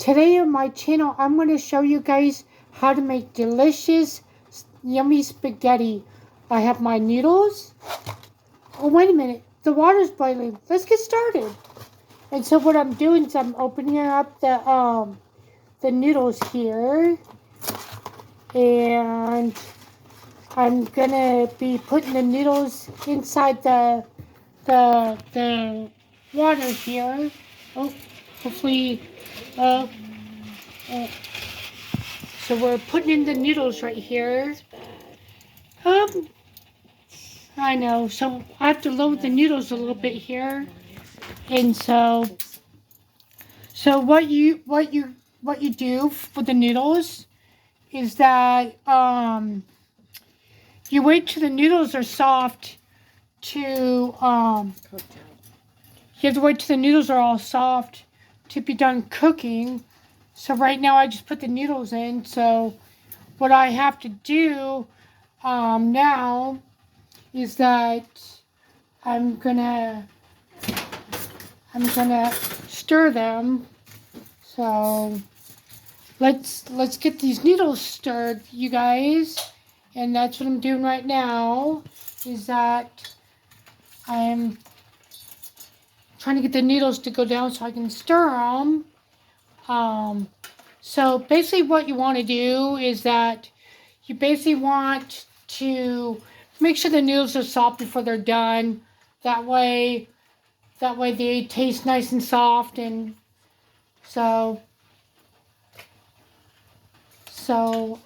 Today on my channel, I'm going to show you guys how to make delicious, yummy spaghetti. I have my noodles. Oh, wait a minute. The water's boiling. Let's get started. And so what I'm doing is I'm opening up the noodles here. And I'm going to be putting the noodles inside the water here. Oh, hopefully... so we're putting in the noodles right here. I know. So I have to load the noodles a little bit here, and so what you do for the noodles is that you wait till the noodles are soft to you have to wait till the noodles are all soft to be done cooking. So right now I just put the noodles in. So what I have to do now is that I'm gonna stir them. So let's get these noodles stirred, you guys. And that's what I'm doing right now, is that I'm trying to get the noodles to go down so I can stir them. So basically what you want to do is that you basically want to make sure the noodles are soft before they're done. That way they taste nice and soft. And so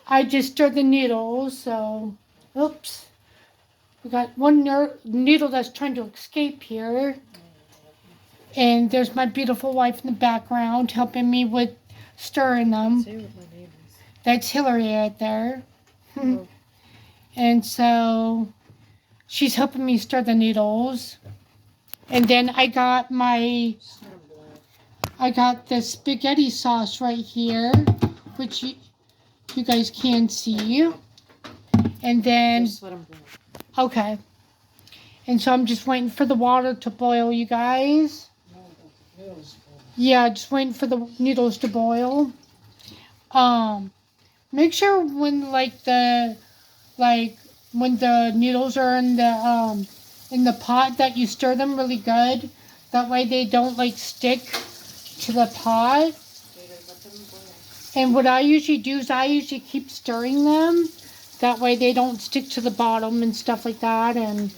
I just stirred the noodles. So, oops. We got one noodle that's trying to escape here. And there's my beautiful wife in the background helping me with stirring them. Say what my name is. That's Hillary right there. Oh. And so she's helping me stir the noodles. And then I got the spaghetti sauce right here, which you guys can see. And then, Just let 'em boil. Okay. And so I'm just waiting for the water to boil, you guys. Yeah, just waiting for the noodles to boil. Make sure when when the noodles are in the pot that you stir them really good. That way they don't stick to the pot. And what I usually do is I usually keep stirring them. That way they don't stick to the bottom and stuff like that. And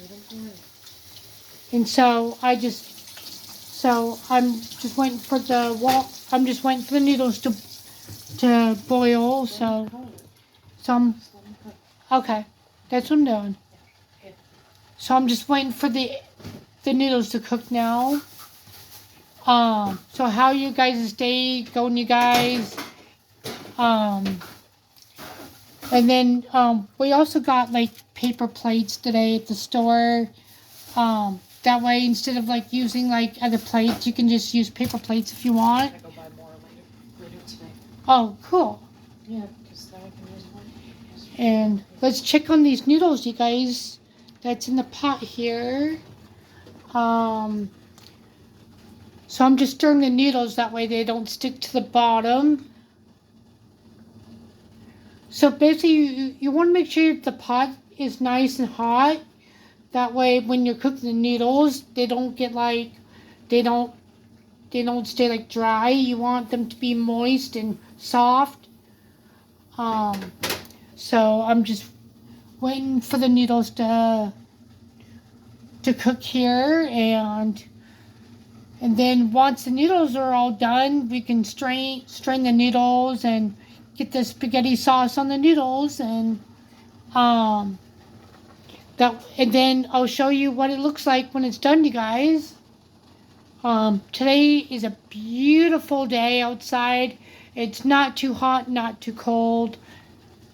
so I'm just waiting for the noodles to boil. Okay, that's what I'm doing. So I'm just waiting for the noodles to cook now. So how you guys' day going, you guys? And then we also got paper plates today at the store. That way, instead of using other plates, you can just use paper plates if you want. I go buy more later today. Oh, cool. Yeah, because now I can use one. And let's check on these noodles, you guys. That's in the pot here. So I'm just stirring the noodles, that way they don't stick to the bottom. So basically, you want to make sure the pot is nice and hot. That way, when you're cooking the noodles, they don't get they don't stay dry. You want them to be moist and soft. So I'm just waiting for the noodles to cook here, and then once the noodles are all done, we can strain the noodles and get the spaghetti sauce on the noodles, and then I'll show you what it looks like when it's done, you guys. Today is a beautiful day outside. It's not too hot, not too cold.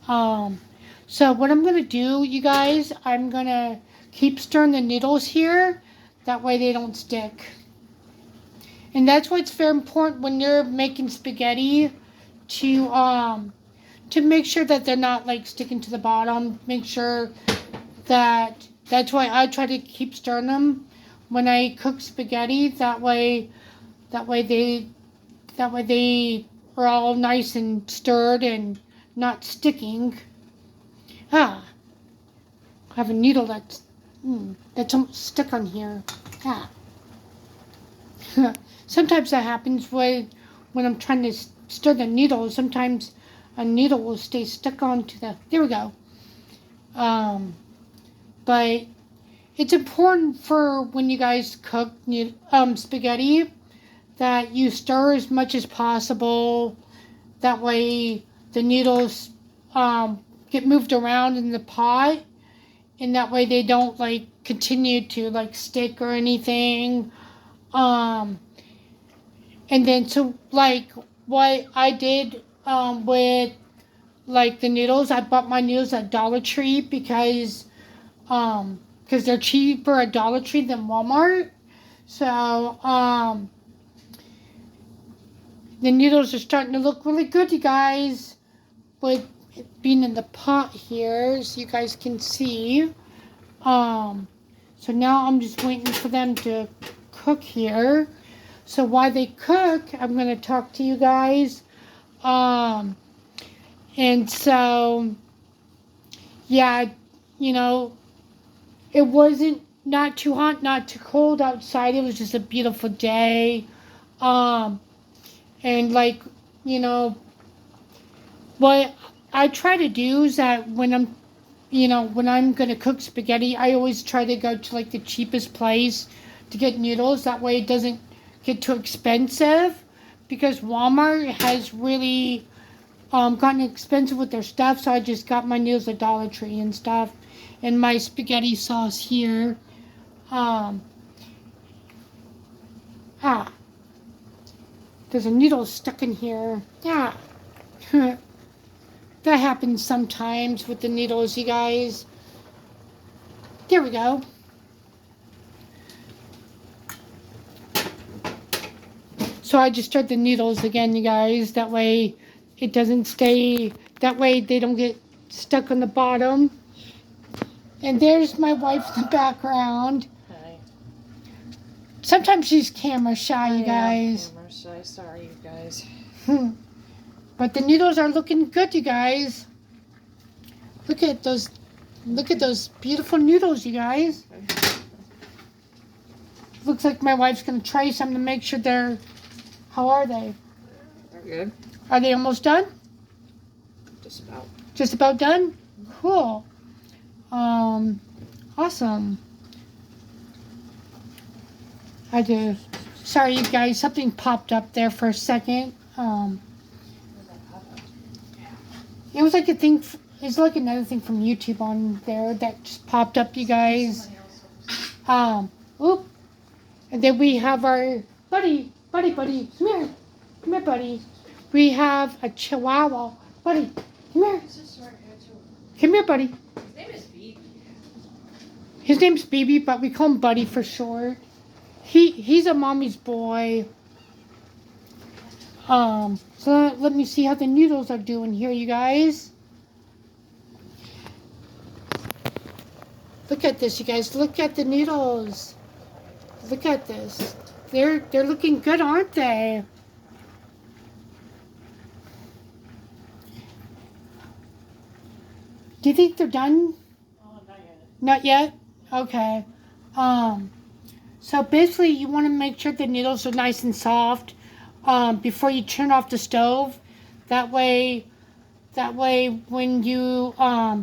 So what I'm gonna do, you guys, I'm gonna keep stirring the noodles here. That way they don't stick. And that's why it's very important when you're making spaghetti to make sure that they're not sticking to the bottom. Make sure that's why I try to keep stirring them when I cook spaghetti. That way they are all nice and stirred and not sticking. I have a needle that's almost stuck on here. Sometimes that happens when I'm trying to stir the needle. Sometimes a needle will stay stuck onto the. There we go. But it's important for when you guys cook spaghetti that you stir as much as possible. That way the needles get moved around in the pot, and that way they don't like continue to like stick or anything. And then so like what I did with like the noodles, I bought my noodles at Dollar Tree because they're cheaper at Dollar Tree than Walmart. So the noodles are starting to look really good, you guys, with it being in the pot here, so you guys can see. So now I'm just waiting for them to cook here. So while they cook, I'm going to talk to you guys. And so, yeah, you know, it wasn't not too hot, not too cold outside. It was just a beautiful day. And like, you know, what I try to do is that when I'm going to cook spaghetti, I always try to go to like the cheapest place to get noodles. That way it doesn't get too expensive, because Walmart has really gotten expensive with their stuff. So I just got my noodles at Dollar Tree and stuff, and my spaghetti sauce here. There's a needle stuck in here. Yeah. That happens sometimes with the needles, you guys. There we go. So I just stirred the needles again, you guys. That way it doesn't stay, that way they don't get stuck on the bottom. And there's my wife in the background. Hi. Sometimes she's camera shy, you guys. Camera shy. Sorry, you guys. But the noodles are looking good, you guys. Look at those beautiful noodles, you guys. Looks like my wife's gonna try some to make sure how are they? They're good. Are they almost done? Just about. Just about done? Cool. Awesome. Sorry you guys, something popped up there for a second. It was like it's like another thing from YouTube on there that just popped up, you guys. And then we have our buddy, come here, buddy. We have a Chihuahua, buddy, come here. Come here, buddy. His name is Beep. His name's BB, but we call him Buddy for short. He's a mommy's boy. So let me see how the noodles are doing here, you guys. Look at this, you guys. Look at the noodles. Look at this. They're looking good, aren't they? Do you think they're done? Oh, not yet. Not yet? Okay. So basically you want to make sure the noodles are nice and soft before you turn off the stove. That way when you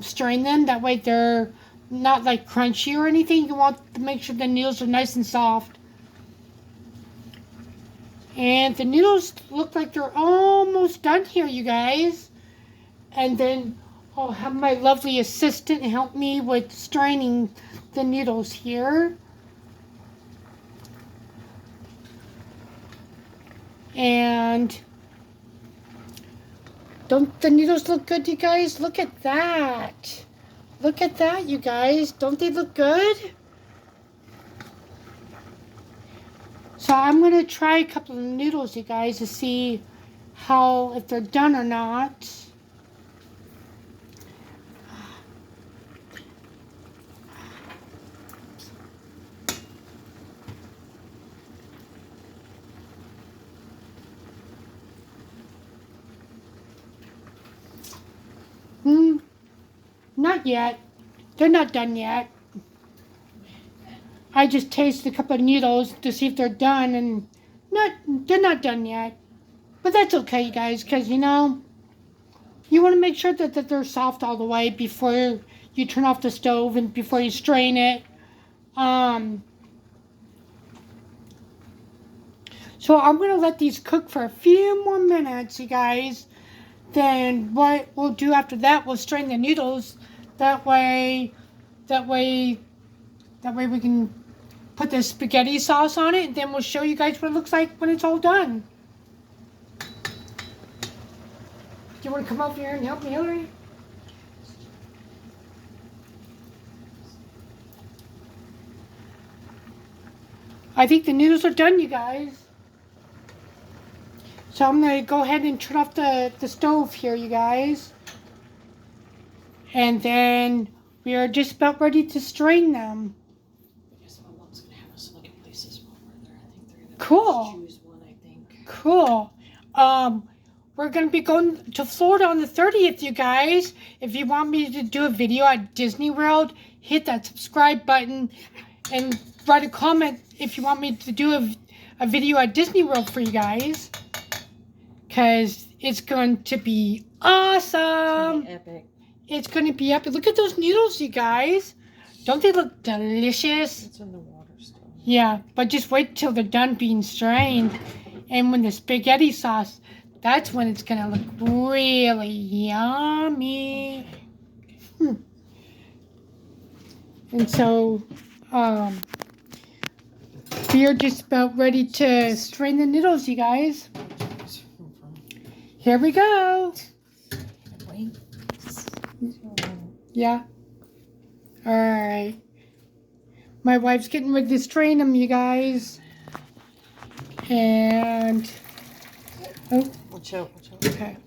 strain them, that way they're not like crunchy or anything. You want to make sure the noodles are nice and soft. And the noodles look like they're almost done here, you guys. And then I'll have my lovely assistant help me with straining the noodles here. And don't the noodles look good, you guys? Look at that. Look at that, you guys. Don't they look good? So I'm going to try a couple of noodles, you guys, to see if they're done or not. Not yet. They're not done yet. I just tasted a couple of noodles to see if they're done, and they're not done yet. But that's okay, you guys, because, you know, you want to make sure that they're soft all the way before you turn off the stove and before you strain it. So I'm going to let these cook for a few more minutes, you guys. Then what we'll do after that, we'll strain the noodles. That way we can put the spaghetti sauce on it, and then we'll show you guys what it looks like when it's all done. Do you want to come over here and help me, Hillary? I think the noodles are done, you guys. So I'm going to go ahead and turn off the stove here, you guys. And then we are just about ready to strain them. I guess my mom's gonna have us look at places while we're there. I think they're gonna Cool. choose one, I think. Cool. We're going to be going to Florida on the 30th, you guys. If you want me to do a video at Disney World, hit that subscribe button and write a comment if you want me to do a video at Disney World for you guys. Because it's going to be awesome. Epic. It's going to be epic. Look at those noodles, you guys. Don't they look delicious? It's in the water still. Yeah, but just wait till they're done being strained. And when the spaghetti sauce, that's when it's going to look really yummy. And so, we are just about ready to strain the noodles, you guys. Here we go. Yeah. All right. My wife's getting ready to strain them, you guys. And Watch out. okay.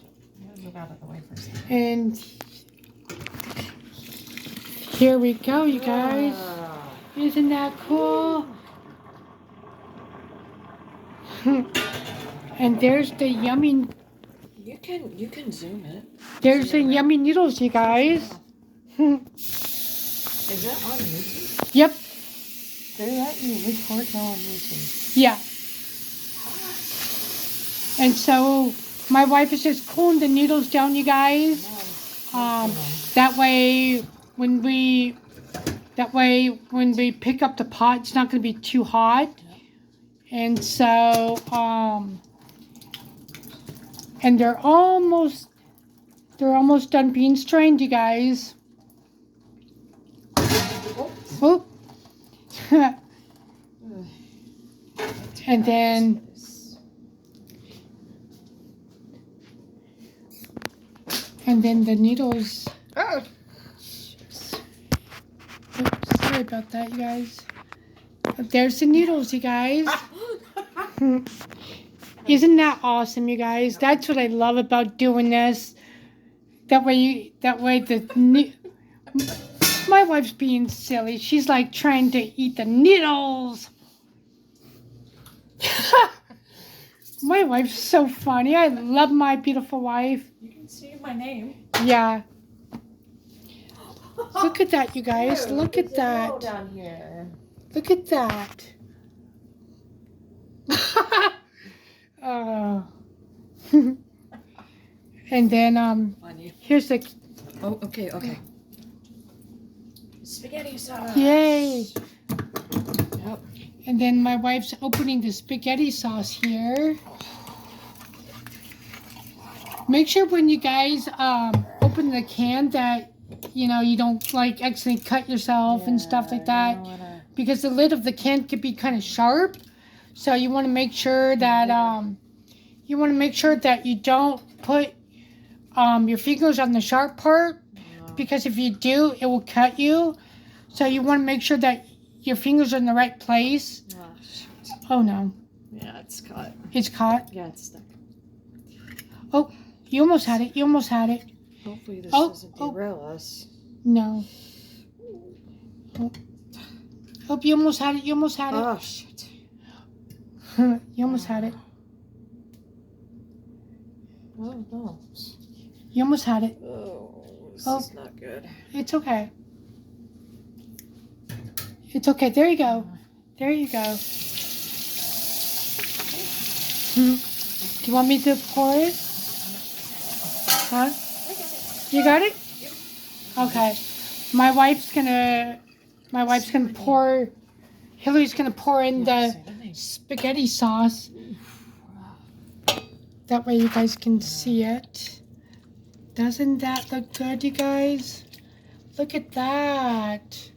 I'm gonna move out of the way for a second. And here we go, you guys. Isn't that cool? And there's the yummy. You can zoom it. There's the yummy noodles, you guys. Is that on YouTube? Yep. They let you record now on YouTube. Yeah. And so my wife is just cooling the noodles down, you guys. That way when we pick up the pot, it's not going to be too hot. And so and they're almost done being strained, you guys. Oh. And then the noodles. Oh. Oops, sorry about that, you guys. But there's the noodles, you guys. Isn't that awesome, you guys? That's what I love about doing this. That way my wife's being silly. She's like trying to eat the noodles. My wife's so funny. I love my beautiful wife. You can see my name. Yeah. Look at that, you guys. Look at There's a hole that. down here. Look at that. Oh. And then Funny. here's the Oh, okay. Spaghetti sauce. yay. Yep. And then my wife's opening the spaghetti sauce here. Make sure when you guys open the can that you don't like accidentally cut yourself and stuff like that, because the lid of the can could be kind of sharp. So you want to make sure that you don't put your fingers on the sharp part, because if you do, it will cut you. So you want to make sure that your fingers are in the right place. Oh, shit. Oh no, Yeah, it's caught. it's caught. Yeah, it's stuck. Oh, you almost had it. You almost had it. Hopefully this Oh, doesn't oh. derail us. No. Oh, you almost had it. You almost had it. Oh, shit. You almost had it. Oh, no. You almost had it. Oh, This Oh. is not good. It's okay. It's okay. There you go. There you go. Do you want me to pour it? Huh? You got it? Okay. My wife's gonna pour. Hillary's gonna pour in the spaghetti sauce. That way you guys can see it. Doesn't that look good, you guys? Look at that.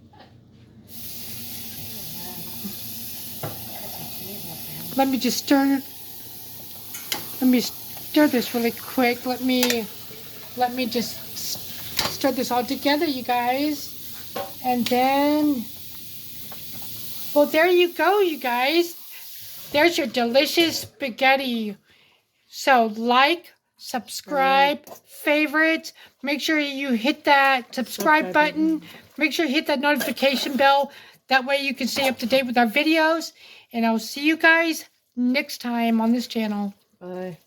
Let me just stir. Let me stir this really quick. Let me just stir this all together, you guys. And then, well, there you go, you guys. There's your delicious spaghetti. So like, subscribe, favorite. Make sure you hit that subscribe button. Make sure you hit that notification bell. That way you can stay up to date with our videos. And I'll see you guys next time on this channel. Bye.